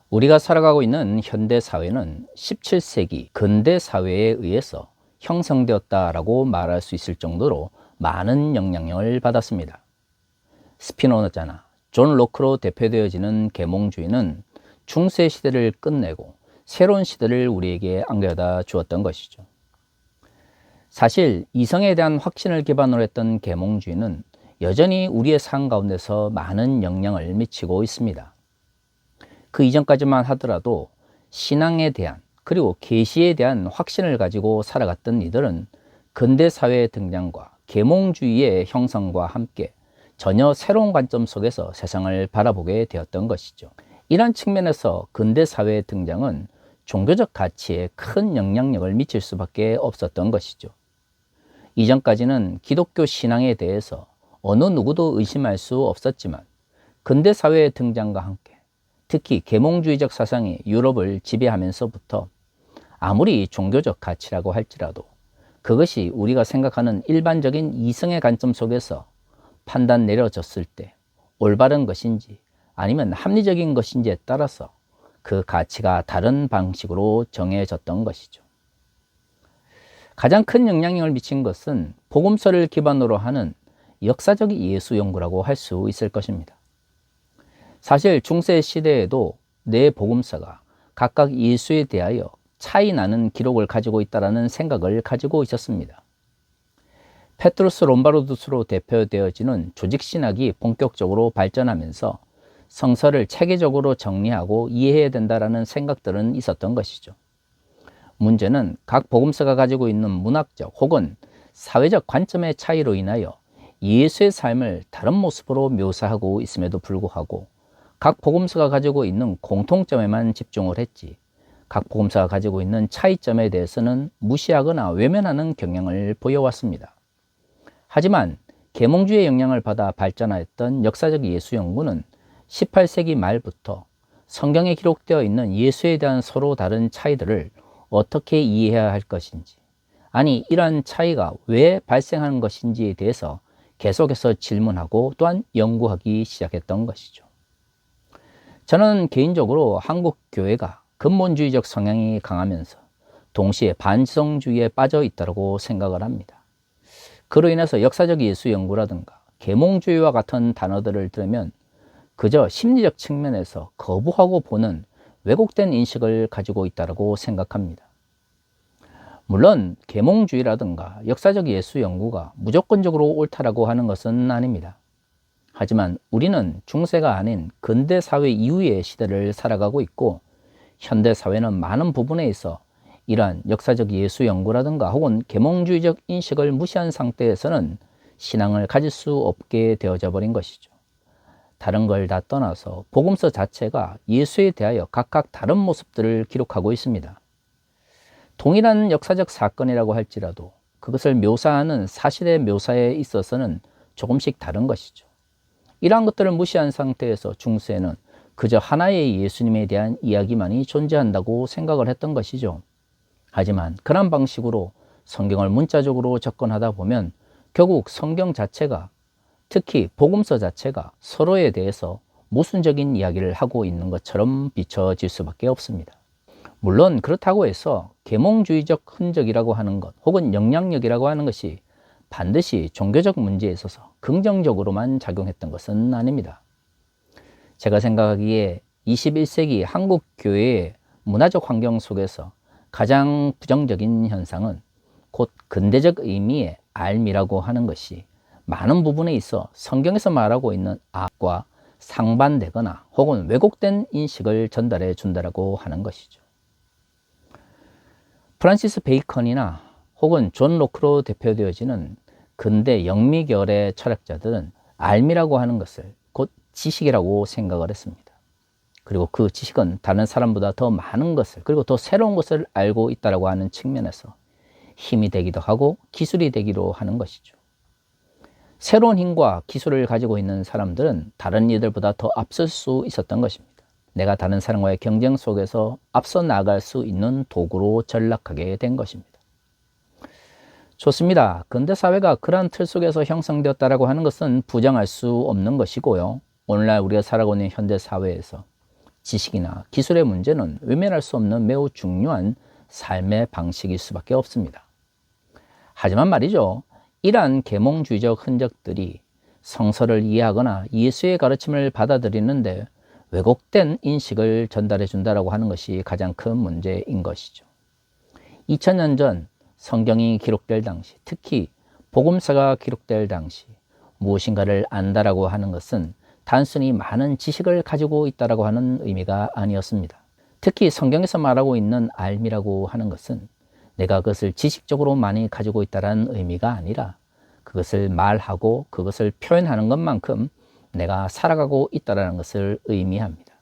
우리가 살아가고 있는 현대 사회는 17세기 근대 사회에 의해서 형성되었다라고 말할 수 있을 정도로 많은 영향력을 받았습니다. 스피노자나 존 로크로 대표되어지는 계몽주의는 중세 시대를 끝내고 새로운 시대를 우리에게 안겨다 주었던 것이죠. 사실 이성에 대한 확신을 기반으로 했던 계몽주의는 여전히 우리의 삶 가운데서 많은 영향을 미치고 있습니다. 그 이전까지만 하더라도 신앙에 대한 그리고 계시에 대한 확신을 가지고 살아갔던 이들은 근대 사회의 등장과 계몽주의의 형성과 함께 전혀 새로운 관점 속에서 세상을 바라보게 되었던 것이죠. 이런 측면에서 근대 사회의 등장은 종교적 가치에 큰 영향력을 미칠 수밖에 없었던 것이죠. 이전까지는 기독교 신앙에 대해서 어느 누구도 의심할 수 없었지만 근대 사회의 등장과 함께 특히 계몽주의적 사상이 유럽을 지배하면서부터 아무리 종교적 가치라고 할지라도 그것이 우리가 생각하는 일반적인 이성의 관점 속에서 판단 내려졌을 때 올바른 것인지 아니면 합리적인 것인지에 따라서 그 가치가 다른 방식으로 정해졌던 것이죠. 가장 큰 영향력을 미친 것은 복음서를 기반으로 하는 역사적 예수 연구라고 할 수 있을 것입니다. 사실 중세 시대에도 네 복음서가 각각 예수에 대하여 차이 나는 기록을 가지고 있다는 생각을 가지고 있었습니다. 페트루스 롬바르두스로 대표되어지는 조직신학이 본격적으로 발전하면서 성서를 체계적으로 정리하고 이해해야 된다는 생각들은 있었던 것이죠. 문제는 각 복음서가 가지고 있는 문학적 혹은 사회적 관점의 차이로 인하여 예수의 삶을 다른 모습으로 묘사하고 있음에도 불구하고 각 복음서가 가지고 있는 공통점에만 집중을 했지 각 복음서가 가지고 있는 차이점에 대해서는 무시하거나 외면하는 경향을 보여왔습니다. 하지만 계몽주의의 영향을 받아 발전하였던 역사적 예수 연구는 18세기 말부터 성경에 기록되어 있는 예수에 대한 서로 다른 차이들을 어떻게 이해해야 할 것인지, 아니 이러한 차이가 왜 발생하는 것인지에 대해서 계속해서 질문하고 또한 연구하기 시작했던 것이죠. 저는 개인적으로 한국 교회가 근본주의적 성향이 강하면서 동시에 반지성주의에 빠져 있다고 생각을 합니다. 그로 인해서 역사적 예수 연구라든가 계몽주의와 같은 단어들을 들으면 그저 심리적 측면에서 거부하고 보는 왜곡된 인식을 가지고 있다고 생각합니다. 물론 계몽주의라든가 역사적 예수 연구가 무조건적으로 옳다라고 하는 것은 아닙니다. 하지만 우리는 중세가 아닌 근대 사회 이후의 시대를 살아가고 있고 현대 사회는 많은 부분에 있어 이러한 역사적 예수 연구라든가 혹은 계몽주의적 인식을 무시한 상태에서는 신앙을 가질 수 없게 되어져 버린 것이죠. 다른 걸 다 떠나서 복음서 자체가 예수에 대하여 각각 다른 모습들을 기록하고 있습니다. 동일한 역사적 사건이라고 할지라도 그것을 묘사하는 사실의 묘사에 있어서는 조금씩 다른 것이죠. 이러한 것들을 무시한 상태에서 중세는 그저 하나의 예수님에 대한 이야기만이 존재한다고 생각을 했던 것이죠. 하지만 그런 방식으로 성경을 문자적으로 접근하다 보면 결국 성경 자체가, 특히 복음서 자체가 서로에 대해서 모순적인 이야기를 하고 있는 것처럼 비춰질 수밖에 없습니다. 물론 그렇다고 해서 계몽주의적 흔적이라고 하는 것 혹은 영향력이라고 하는 것이 반드시 종교적 문제에 있어서 긍정적으로만 작용했던 것은 아닙니다. 제가 생각하기에 21세기 한국 교회의 문화적 환경 속에서 가장 부정적인 현상은 곧 근대적 의미의 알미라고 하는 것이 많은 부분에 있어 성경에서 말하고 있는 악과 상반되거나 혹은 왜곡된 인식을 전달해 준다고 하는 것이죠. 프란시스 베이컨이나 혹은 존 로크로 대표되어지는 근대 영미결의 철학자들은 알미라고 하는 것을 곧 지식이라고 생각을 했습니다. 그리고 그 지식은 다른 사람보다 더 많은 것을 그리고 더 새로운 것을 알고 있다고 하는 측면에서 힘이 되기도 하고 기술이 되기도 하는 것이죠. 새로운 힘과 기술을 가지고 있는 사람들은 다른 이들보다 더 앞설 수 있었던 것입니다. 내가 다른 사람과의 경쟁 속에서 앞서 나갈 수 있는 도구로 전락하게 된 것입니다. 좋습니다. 근대 사회가 그러한 틀 속에서 형성되었다고 하는 것은 부정할 수 없는 것이고요. 오늘날 우리가 살아가고 있는 현대 사회에서 지식이나 기술의 문제는 외면할 수 없는 매우 중요한 삶의 방식일 수밖에 없습니다. 하지만 말이죠, 이러한 계몽주의적 흔적들이 성서를 이해하거나 예수의 가르침을 받아들이는데 왜곡된 인식을 전달해 준다고 하는 것이 가장 큰 문제인 것이죠. 2000년 전 성경이 기록될 당시, 특히 복음서가 기록될 당시 무엇인가를 안다라고 하는 것은 단순히 많은 지식을 가지고 있다라고 하는 의미가 아니었습니다. 특히 성경에서 말하고 있는 알미라고 하는 것은 내가 그것을 지식적으로 많이 가지고 있다는 의미가 아니라 그것을 말하고 그것을 표현하는 것만큼 내가 살아가고 있다는 것을 의미합니다.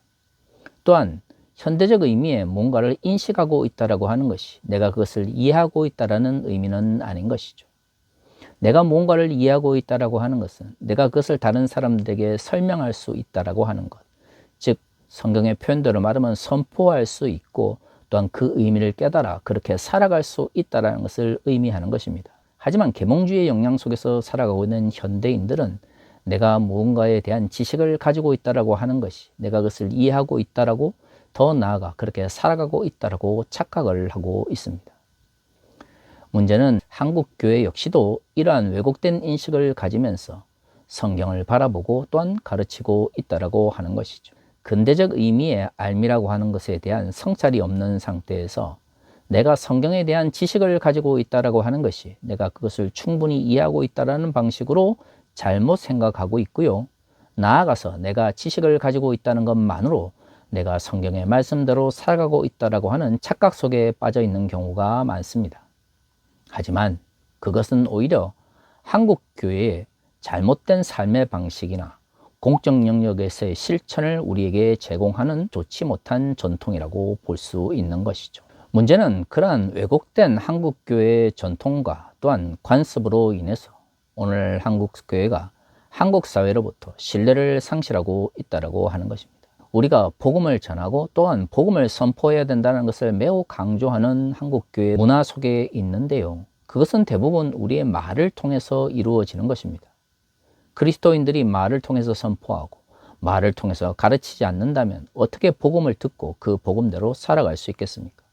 또한 현대적 의미의 뭔가를 인식하고 있다고 하는 것이 내가 그것을 이해하고 있다는 의미는 아닌 것이죠. 내가 뭔가를 이해하고 있다고 하는 것은 내가 그것을 다른 사람들에게 설명할 수 있다고 하는 것, 즉 성경의 표현대로 말하면 선포할 수 있고 또한 그 의미를 깨달아 그렇게 살아갈 수 있다는 것을 의미하는 것입니다. 하지만 계몽주의의 영향 속에서 살아가고 있는 현대인들은 내가 무언가에 대한 지식을 가지고 있다고 하는 것이 내가 그것을 이해하고 있다고, 더 나아가 그렇게 살아가고 있다고 착각을 하고 있습니다. 문제는 한국 교회 역시도 이러한 왜곡된 인식을 가지면서 성경을 바라보고 또한 가르치고 있다고 하는 것이죠. 근대적 의미의 알미라고 하는 것에 대한 성찰이 없는 상태에서 내가 성경에 대한 지식을 가지고 있다고 하는 것이 내가 그것을 충분히 이해하고 있다는 방식으로 잘못 생각하고 있고요. 나아가서 내가 지식을 가지고 있다는 것만으로 내가 성경의 말씀대로 살아가고 있다고 하는 착각 속에 빠져 있는 경우가 많습니다. 하지만 그것은 오히려 한국 교회의 잘못된 삶의 방식이나 공적 영역에서의 실천을 우리에게 제공하는 좋지 못한 전통이라고 볼 수 있는 것이죠. 문제는 그러한 왜곡된 한국 교회의 전통과 또한 관습으로 인해서 오늘 한국 교회가 한국 사회로부터 신뢰를 상실하고 있다고 하는 것입니다. 우리가 복음을 전하고 또한 복음을 선포해야 된다는 것을 매우 강조하는 한국교회 문화 속에 있는데요. 그것은 대부분 우리의 말을 통해서 이루어지는 것입니다. 그리스도인들이 말을 통해서 선포하고 말을 통해서 가르치지 않는다면 어떻게 복음을 듣고 그 복음대로 살아갈 수 있겠습니까?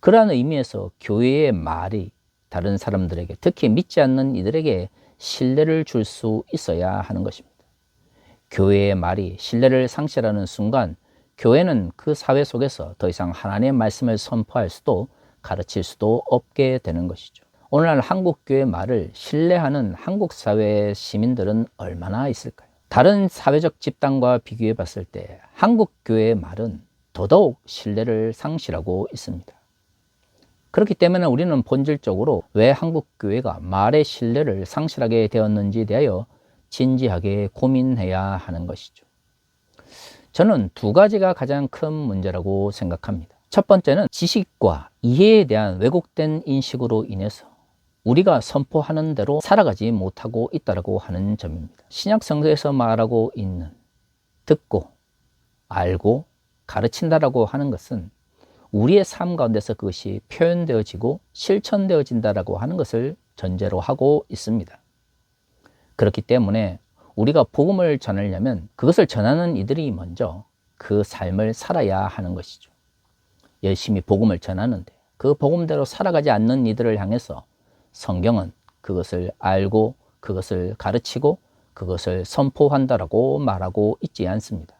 그러한 의미에서 교회의 말이 다른 사람들에게, 특히 믿지 않는 이들에게 신뢰를 줄 수 있어야 하는 것입니다. 교회의 말이 신뢰를 상실하는 순간 교회는 그 사회 속에서 더 이상 하나님의 말씀을 선포할 수도 가르칠 수도 없게 되는 것이죠. 오늘날 한국교회의 말을 신뢰하는 한국 사회의 시민들은 얼마나 있을까요? 다른 사회적 집단과 비교해 봤을 때 한국교회의 말은 더더욱 신뢰를 상실하고 있습니다. 그렇기 때문에 우리는 본질적으로 왜 한국교회가 말의 신뢰를 상실하게 되었는지에 대하여 진지하게 고민해야 하는 것이죠. 저는 두 가지가 가장 큰 문제라고 생각합니다. 첫 번째는 지식과 이해에 대한 왜곡된 인식으로 인해서 우리가 선포하는 대로 살아가지 못하고 있다고 하는 점입니다. 신약 성서에서 말하고 있는 듣고 알고 가르친다라고 하는 것은 우리의 삶 가운데서 그것이 표현되어지고 실천되어진다라고 하는 것을 전제로 하고 있습니다. 그렇기 때문에 우리가 복음을 전하려면 그것을 전하는 이들이 먼저 그 삶을 살아야 하는 것이죠. 열심히 복음을 전하는데 그 복음대로 살아가지 않는 이들을 향해서 성경은 그것을 알고 그것을 가르치고 그것을 선포한다라고 말하고 있지 않습니다.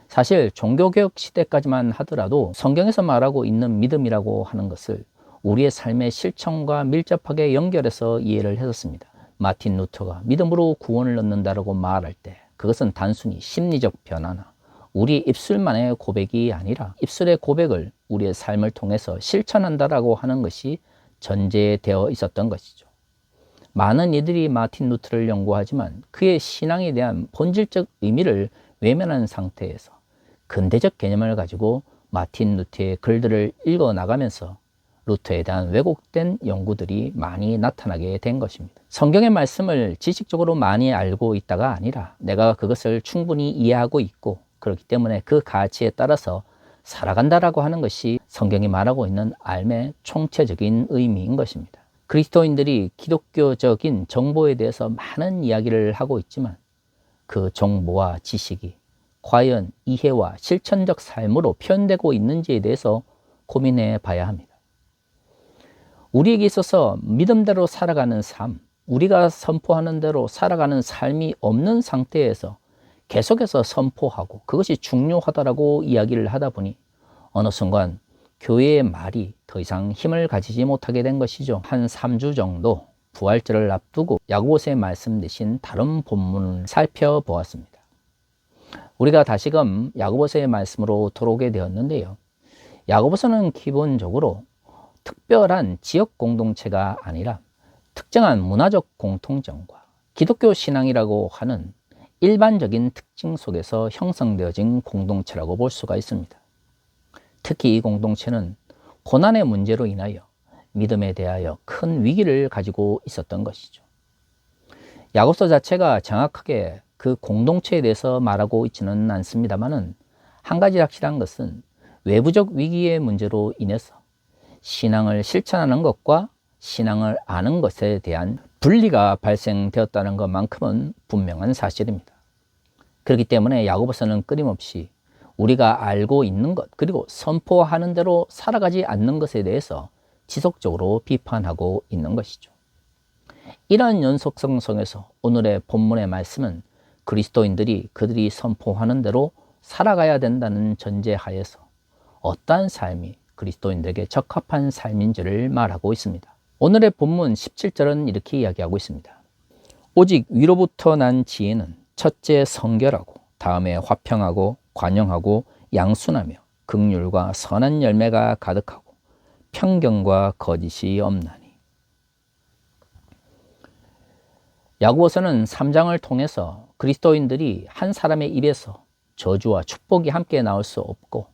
사실 종교개혁 시대까지만 하더라도 성경에서 말하고 있는 믿음이라고 하는 것을 우리의 삶의 실천과 밀접하게 연결해서 이해를 했었습니다. 마틴 루터가 믿음으로 구원을 얻는다라고 말할 때 그것은 단순히 심리적 변화나 우리 입술만의 고백이 아니라 입술의 고백을 우리의 삶을 통해서 실천한다라고 하는 것이 전제되어 있었던 것이죠. 많은 이들이 마틴 루터를 연구하지만 그의 신앙에 대한 본질적 의미를 외면한 상태에서 근대적 개념을 가지고 마틴 루터의 글들을 읽어 나가면서 루터에 대한 왜곡된 연구들이 많이 나타나게 된 것입니다. 성경의 말씀을 지식적으로 많이 알고 있다가 아니라 내가 그것을 충분히 이해하고 있고 그렇기 때문에 그 가치에 따라서 살아간다라고 하는 것이 성경이 말하고 있는 삶의 총체적인 의미인 것입니다. 그리스도인들이 기독교적인 정보에 대해서 많은 이야기를 하고 있지만 그 정보와 지식이 과연 이해와 실천적 삶으로 표현되고 있는지에 대해서 고민해 봐야 합니다. 우리에게 있어서 믿음대로 살아가는 삶, 우리가 선포하는 대로 살아가는 삶이 없는 상태에서 계속해서 선포하고 그것이 중요하다라고 이야기를 하다 보니 어느 순간 교회의 말이 더 이상 힘을 가지지 못하게 된 것이죠. 한 3주 정도 부활절을 앞두고 야고보서의 말씀 대신 다른 본문을 살펴보았습니다. 우리가 다시금 야고보서의 말씀으로 돌아오게 되었는데요. 야고보서는 기본적으로 특별한 지역 공동체가 아니라 특정한 문화적 공통점과 기독교 신앙이라고 하는 일반적인 특징 속에서 형성되어진 공동체라고 볼 수가 있습니다. 특히 이 공동체는 고난의 문제로 인하여 믿음에 대하여 큰 위기를 가지고 있었던 것이죠. 야고보서 자체가 정확하게 그 공동체에 대해서 말하고 있지는 않습니다만은 한 가지 확실한 것은 외부적 위기의 문제로 인해서 신앙을 실천하는 것과 신앙을 아는 것에 대한 분리가 발생되었다는 것만큼은 분명한 사실입니다. 그렇기 때문에 야고보서는 끊임없이 우리가 알고 있는 것 그리고 선포하는 대로 살아가지 않는 것에 대해서 지속적으로 비판하고 있는 것이죠. 이러한 연속성 속에서 오늘의 본문의 말씀은 그리스도인들이 그들이 선포하는 대로 살아가야 된다는 전제하에서 어떠한 삶이 그리스도인들에게 적합한 삶인지를 말하고 있습니다. 오늘의 본문 17절은 이렇게 이야기하고 있습니다. 오직 위로부터 난 지혜는 첫째 성결하고 다음에 화평하고 관용하고 양순하며 긍휼과 선한 열매가 가득하고 편견과 거짓이 없나니. 야고보서는 3장을 통해서 그리스도인들이 한 사람의 입에서 저주와 축복이 함께 나올 수 없고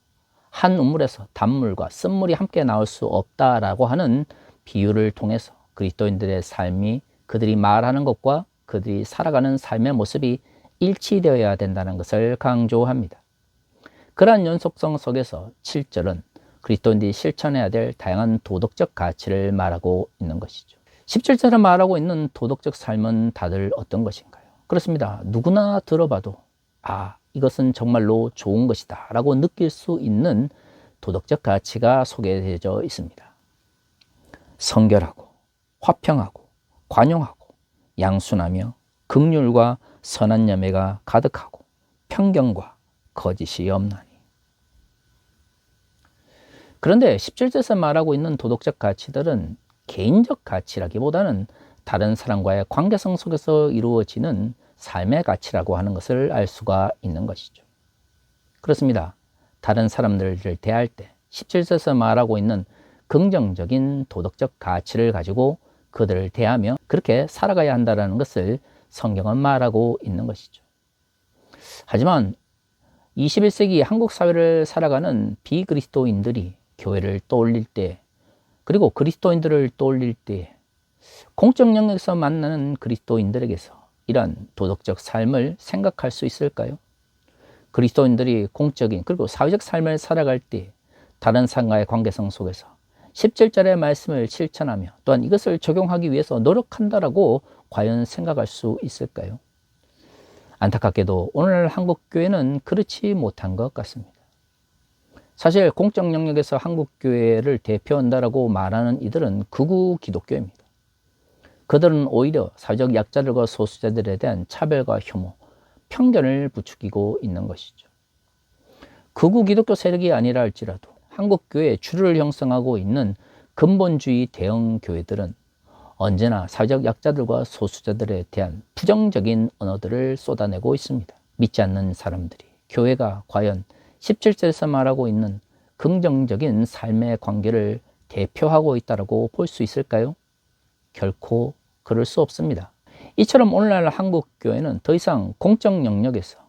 한 우물에서 단물과 쓴물이 함께 나올 수 없다라고 하는 비유를 통해서 그리스도인들의 삶이 그들이 말하는 것과 그들이 살아가는 삶의 모습이 일치되어야 된다는 것을 강조합니다. 그러한 연속성 속에서 7절은 그리스도인들이 실천해야 될 다양한 도덕적 가치를 말하고 있는 것이죠. 17절에 말하고 있는 도덕적 삶은 다들 어떤 것인가요? 그렇습니다. 누구나 들어봐도 이것은 정말로 좋은 것이다 라고 느낄 수 있는 도덕적 가치가 소개되어 있습니다. 성결하고 화평하고 관용하고 양순하며 긍휼과 선한 열매가 가득하고 편견과 거짓이 없나니. 그런데 17절에서 말하고 있는 도덕적 가치들은 개인적 가치라기보다는 다른 사람과의 관계성 속에서 이루어지는 삶의 가치라고 하는 것을 알 수가 있는 것이죠. 그렇습니다. 다른 사람들을 대할 때 17절에서 말하고 있는 긍정적인 도덕적 가치를 가지고 그들을 대하며 그렇게 살아가야 한다는 것을 성경은 말하고 있는 것이죠. 하지만 21세기 한국 사회를 살아가는 비그리스도인들이 교회를 떠올릴 때 그리고 그리스도인들을 떠올릴 때 공적 영역에서 만나는 그리스도인들에게서 이러한 도덕적 삶을 생각할 수 있을까요? 그리스도인들이 공적인 그리고 사회적 삶을 살아갈 때 다른 사람과의 관계성 속에서 17절의 말씀을 실천하며 또한 이것을 적용하기 위해서 노력한다라고 과연 생각할 수 있을까요? 안타깝게도 오늘 한국 교회는 그렇지 못한 것 같습니다. 사실 공적 영역에서 한국 교회를 대표한다라고 말하는 이들은 극우 기독교입니다. 그들은 오히려 사회적 약자들과 소수자들에 대한 차별과 혐오, 편견을 부추기고 있는 것이죠. 극우 기독교 세력이 아니라 할지라도 한국 교회의 주류를 형성하고 있는 근본주의 대형 교회들은 언제나 사회적 약자들과 소수자들에 대한 부정적인 언어들을 쏟아내고 있습니다. 믿지 않는 사람들이 교회가 과연 17절에서 말하고 있는 긍정적인 삶의 관계를 대표하고 있다고 볼 수 있을까요? 결코 그럴 수 없습니다. 이처럼 오늘날 한국 교회는 더 이상 공적 영역에서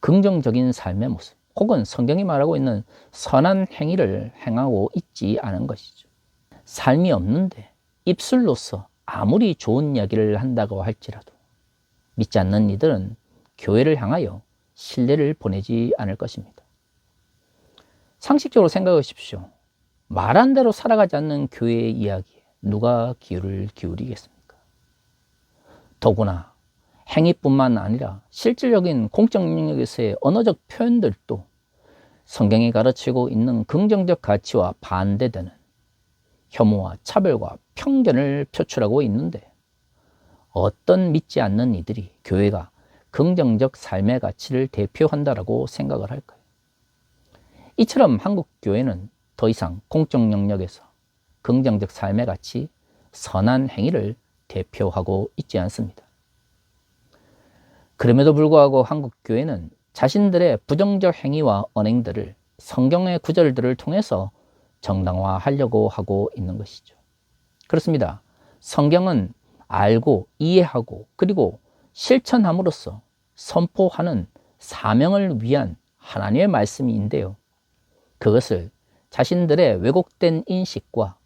긍정적인 삶의 모습 혹은 성경이 말하고 있는 선한 행위를 행하고 있지 않은 것이죠. 삶이 없는데 입술로서 아무리 좋은 이야기를 한다고 할지라도 믿지 않는 이들은 교회를 향하여 신뢰를 보내지 않을 것입니다. 상식적으로 생각하십시오. 말한 대로 살아가지 않는 교회의 이야기에 누가 귀를 기울이겠습니까? 더구나 행위뿐만 아니라 실질적인 공적 영역에서의 언어적 표현들도 성경이 가르치고 있는 긍정적 가치와 반대되는 혐오와 차별과 편견을 표출하고 있는데, 어떤 믿지 않는 이들이 교회가 긍정적 삶의 가치를 대표한다라고 생각을 할까요? 이처럼 한국 교회는 더 이상 공적 영역에서 긍정적 삶의 가치, 선한 행위를 대표하고 있지 않습니다. 그럼에도 불구하고 한국 교회는 자신들의 부정적 행위와 언행들을 성경의 구절들을 통해서 정당화하려고 하고 있는 것이죠. 그렇습니다. 성경은 알고 이해하고 그리고 실천함으로써 선포하는 사명을 위한 하나님의 말씀인데요. 그것을 자신들의 왜곡된 인식과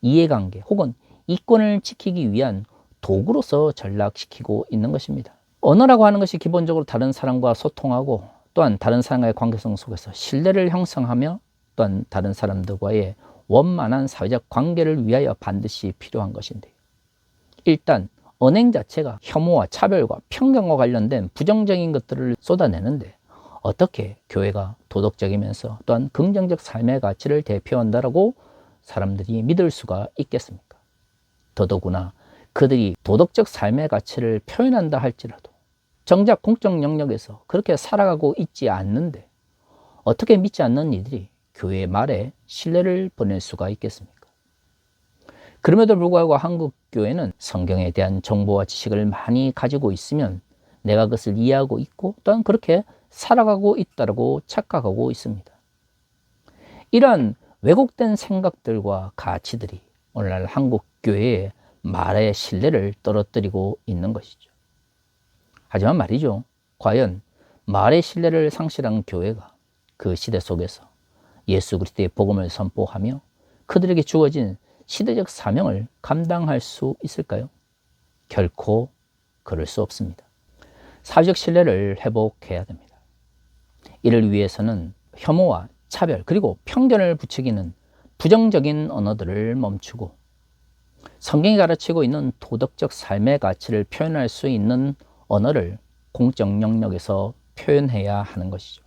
이해관계 혹은 이권을 지키기 위한 도구로서 전락시키고 있는 것입니다. 언어라고 하는 것이 기본적으로 다른 사람과 소통하고 또한 다른 사람과의 관계성 속에서 신뢰를 형성하며 또한 다른 사람들과의 원만한 사회적 관계를 위하여 반드시 필요한 것인데요. 일단 언행 자체가 혐오와 차별과 편견과 관련된 부정적인 것들을 쏟아내는데 어떻게 교회가 도덕적이면서 또한 긍정적 삶의 가치를 대표한다라고 사람들이 믿을 수가 있겠습니까? 더더구나 그들이 도덕적 삶의 가치를 표현한다 할지라도 정작 공적 영역에서 그렇게 살아가고 있지 않는데 어떻게 믿지 않는 이들이 교회의 말에 신뢰를 보낼 수가 있겠습니까? 그럼에도 불구하고 한국 교회는 성경에 대한 정보와 지식을 많이 가지고 있으면 내가 그것을 이해하고 있고 또한 그렇게 살아가고 있다고 착각하고 있습니다. 이러한 왜곡된 생각들과 가치들이 오늘날 한국 교회의 말의 신뢰를 떨어뜨리고 있는 것이죠. 하지만 말이죠, 과연 말의 신뢰를 상실한 교회가 그 시대 속에서 예수 그리스도의 복음을 선포하며 그들에게 주어진 시대적 사명을 감당할 수 있을까요? 결코 그럴 수 없습니다. 사회적 신뢰를 회복해야 됩니다. 이를 위해서는 혐오와 차별 그리고 편견을 부추기는 부정적인 언어들을 멈추고 성경이 가르치고 있는 도덕적 삶의 가치를 표현할 수 있는 언어를 공적 영역에서 표현해야 하는 것이죠.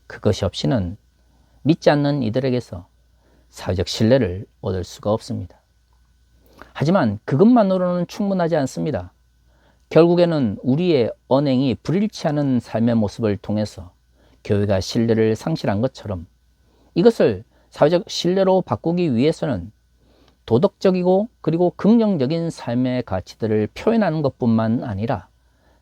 그것이 없이는 믿지 않는 이들에게서 사회적 신뢰를 얻을 수가 없습니다. 하지만 그것만으로는 충분하지 않습니다. 결국에는 우리의 언행이 불일치하는 삶의 모습을 통해서 교회가 신뢰를 상실한 것처럼 이것을 사회적 신뢰로 바꾸기 위해서는 도덕적이고 그리고 긍정적인 삶의 가치들을 표현하는 것뿐만 아니라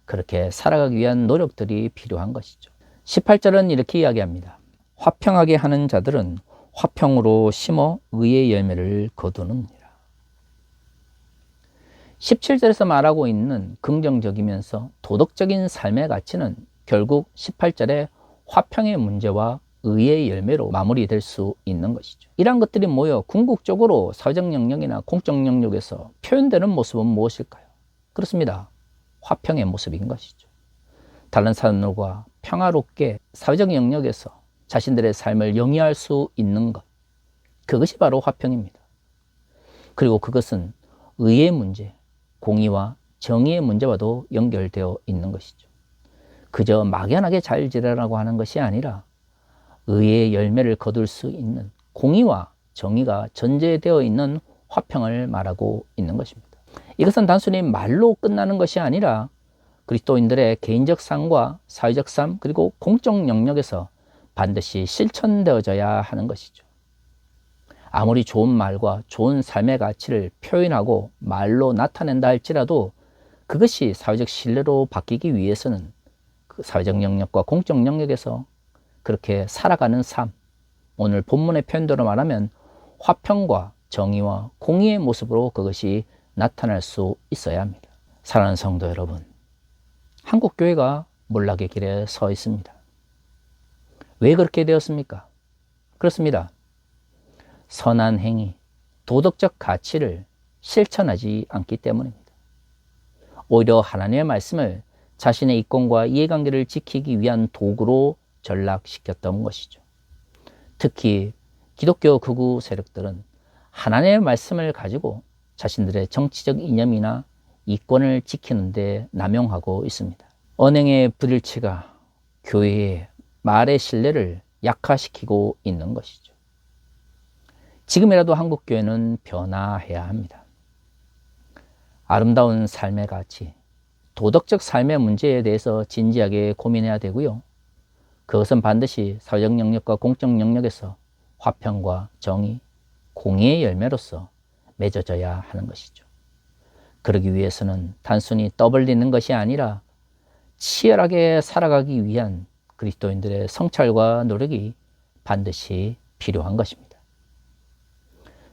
그렇게 살아가기 위한 노력들이 필요한 것이죠. 18절은 이렇게 이야기합니다. 화평하게 하는 자들은 화평으로 심어 의의 열매를 거두느니라. 17절에서 말하고 있는 긍정적이면서 도덕적인 삶의 가치는 결국 18절의 화평의 문제와 의의 열매로 마무리될 수 있는 것이죠. 이러한 것들이 모여 궁극적으로 사회적 영역이나 공적 영역에서 표현되는 모습은 무엇일까요? 그렇습니다. 화평의 모습인 것이죠. 다른 사람들과 평화롭게 사회적 영역에서 자신들의 삶을 영위할 수 있는 것, 그것이 바로 화평입니다. 그리고 그것은 의의 문제, 공의와 정의의 문제와도 연결되어 있는 것이죠. 그저 막연하게 잘 지내라고 하는 것이 아니라 의의 열매를 거둘 수 있는 공의와 정의가 전제되어 있는 화평을 말하고 있는 것입니다. 이것은 단순히 말로 끝나는 것이 아니라 그리스도인들의 개인적 삶과 사회적 삶 그리고 공적 영역에서 반드시 실천되어져야 하는 것이죠. 아무리 좋은 말과 좋은 삶의 가치를 표현하고 말로 나타낸다 할지라도 그것이 사회적 신뢰로 바뀌기 위해서는 그 사회적 영역과 공적 영역에서 그렇게 살아가는 삶, 오늘 본문의 표현대로 말하면 화평과 정의와 공의의 모습으로 그것이 나타날 수 있어야 합니다. 사랑하는 성도 여러분, 한국교회가 몰락의 길에 서 있습니다. 왜 그렇게 되었습니까? 그렇습니다. 선한 행위, 도덕적 가치를 실천하지 않기 때문입니다. 오히려 하나님의 말씀을 자신의 이권과 이해관계를 지키기 위한 도구로 전락시켰던 것이죠. 특히 기독교 극우 세력들은 하나님의 말씀을 가지고 자신들의 정치적 이념이나 이권을 지키는데 남용하고 있습니다. 언행의 불일치가 교회의 말의 신뢰를 약화시키고 있는 것이죠. 지금이라도 한국교회는 변화해야 합니다. 아름다운 삶의 가치, 도덕적 삶의 문제에 대해서 진지하게 고민해야 되고요. 그것은 반드시 사회적 영역과 공적 영역에서 화평과 정의, 공의의 열매로서 맺어져야 하는 것이죠. 그러기 위해서는 단순히 떠벌리는 것이 아니라 치열하게 살아가기 위한 그리스도인들의 성찰과 노력이 반드시 필요한 것입니다.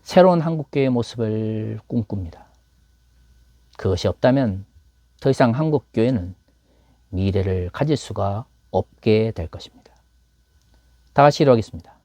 새로운 한국교회의 모습을 꿈꿉니다. 그것이 없다면 더 이상 한국교회는 미래를 가질 수가 없게 될 것입니다. 다 같이 기도하겠습니다.